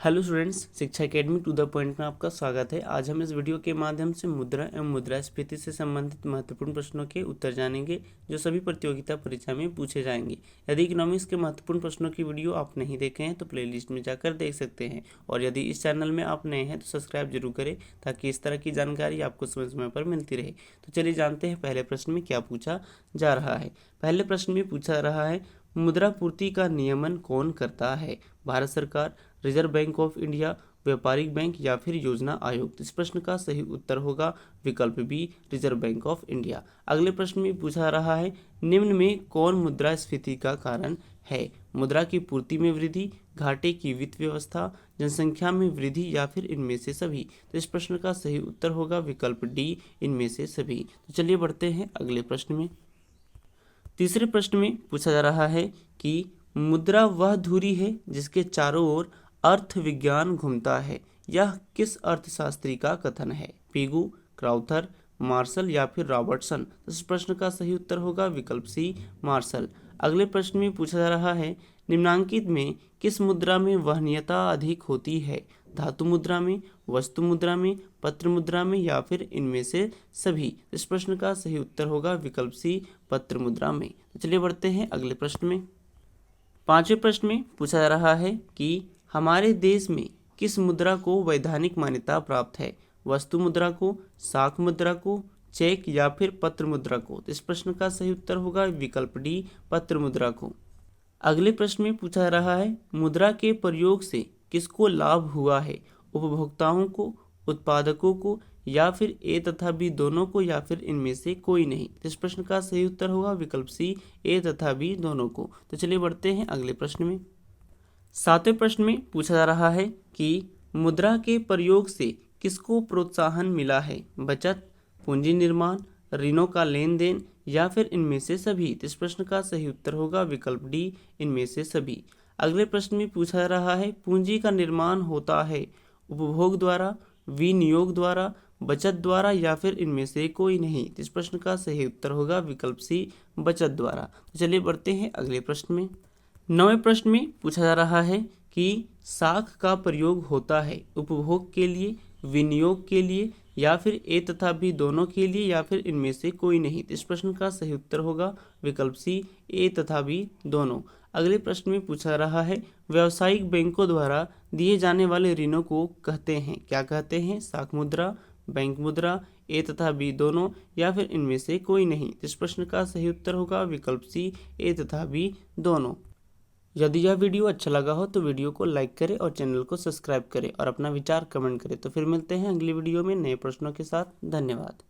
Hello students, शिक्षा academy to the point में आपका स्वागत है। आज हम इस वीडियो के माध्यम से मुद्रा एवं मुद्रास्फीति से संबंधित महत्वपूर्ण प्रश्नों के उत्तर जानेंगे जो सभी प्रतियोगिता परीक्षा में पूछे जाएंगे। यदि इकोनॉमिक्स के महत्वपूर्ण प्रश्नों की वीडियो आप नहीं देखे हैं तो प्लेलिस्ट में जाकर देख सकते हैं, और यदि इस चैनल में आप नए हैं तो सब्सक्राइब जरूर करें ताकि इस तरह की जानकारी आपको समय समय पर मिलती रहे। तो चलिए जानते हैं पहले प्रश्न में क्या पूछा जा रहा है। पहले प्रश्न में पूछा रहा है, मुद्रा पूर्ति का नियमन कौन करता है? भारत सरकार, रिजर्व बैंक ऑफ इंडिया, व्यापारिक बैंक या फिर योजना आयोग? इस प्रश्न का सही उत्तर होगा विकल्प B, reserve bank of India. अगले प्रश्न में पूछा रहा है, निम्न में कौन मुद्रास्फीति का कारण है? मुद्रा की पूर्ति में वृद्धि, घाटे की वित्त व्यवस्था, जनसंख्या में वृद्धि या फिर इनमें से सभी? तो इस प्रश्न का सही उत्तर होगा विकल्प डी, इनमें से सभी। तो चलिए बढ़ते हैं अगले प्रश्न में। तीसरे प्रश्न में पूछा जा रहा है कि मुद्रा वह धुरी है जिसके चारों ओर अर्थ विज्ञान घूमता है, यह किस अर्थशास्त्री का कथन है? पिगू, क्राउथर, मार्शल या फिर रॉबर्टसन? इस प्रश्न का सही उत्तर होगा विकल्प सी, मार्शल। अगले प्रश्न में पूछा जा रहा है, निम्नांकित में किस मुद्रा में वहनीयता अधिक होती है? धातु मुद्रा में, वस्तु मुद्रा में, पत्र मुद्रा में या फिर इनमें से सभी? इस प्रश्न का सही उत्तर होगा विकल्प सी, पत्र मुद्रा में। तो चलिए बढ़ते हैं अगले प्रश्न में। पांचवें प्रश्न में पूछा जा रहा है कि हमारे देश में किस मुद्रा को वैधानिक मान्यता प्राप्त है? वस्तु मुद्रा को, साख मुद्रा को, चेक या फिर पत्र मुद्रा को? इस प्रश्न का सही उत्तर होगा विकल्प डी, पत्र मुद्रा को। अगले प्रश्न में पूछा जा रहा है, मुद्रा के प्रयोग से किसको लाभ हुआ है? उपभोक्ताओं को, उत्पादकों को या फिर ए तथा बी दोनों को या फिर इनमें से कोई नहीं? इस प्रश्न का सही उत्तर होगा विकल्प सी, ए तथा बी दोनों को। तो चलिए बढ़ते हैं अगले प्रश्न में। सातवें प्रश्न में पूछा जा रहा है कि मुद्रा के प्रयोग से किसको प्रोत्साहन मिला है? बचत, पूंजी निर्माण, ऋणों का लेन देन या फिर इनमें से सभी? इस प्रश्न का सही उत्तर होगा विकल्प डी, इनमें से सभी। अगले प्रश्न में पूछा जा रहा है, पूंजी का निर्माण होता है उपभोग द्वारा, विनियोग द्वारा, बचत द्वारा या फिर इनमें से कोई नहीं? इस प्रश्न का सही उत्तर होगा विकल्प सी, बचत द्वारा। तो चलिए बढ़ते हैं अगले प्रश्न में। नौवें प्रश्न में पूछा जा रहा है कि साख का प्रयोग होता है उपभोग के लिए, विनियोग के लिए या फिर ए तथा बी दोनों के लिए या फिर इनमें से कोई नहीं? इस प्रश्न का सही उत्तर होगा विकल्प सी, ए तथा बी दोनों। अगले प्रश्न में पूछा रहा है, व्यावसायिक बैंकों द्वारा दिए जाने वाले ऋणों को कहते हैं, क्या कहते हैं? साख मुद्रा, बैंक मुद्रा, ए तथा बी दोनों या फिर इनमें से कोई नहीं? इस प्रश्न का सही उत्तर होगा विकल्प सी, ए तथा बी दोनों। यदि यह वीडियो अच्छा लगा हो तो वीडियो को लाइक करें और चैनल को सब्सक्राइब करें और अपना विचार कमेंट करें। तो फिर मिलते हैं अगली वीडियो में नए प्रश्नों के साथ। धन्यवाद।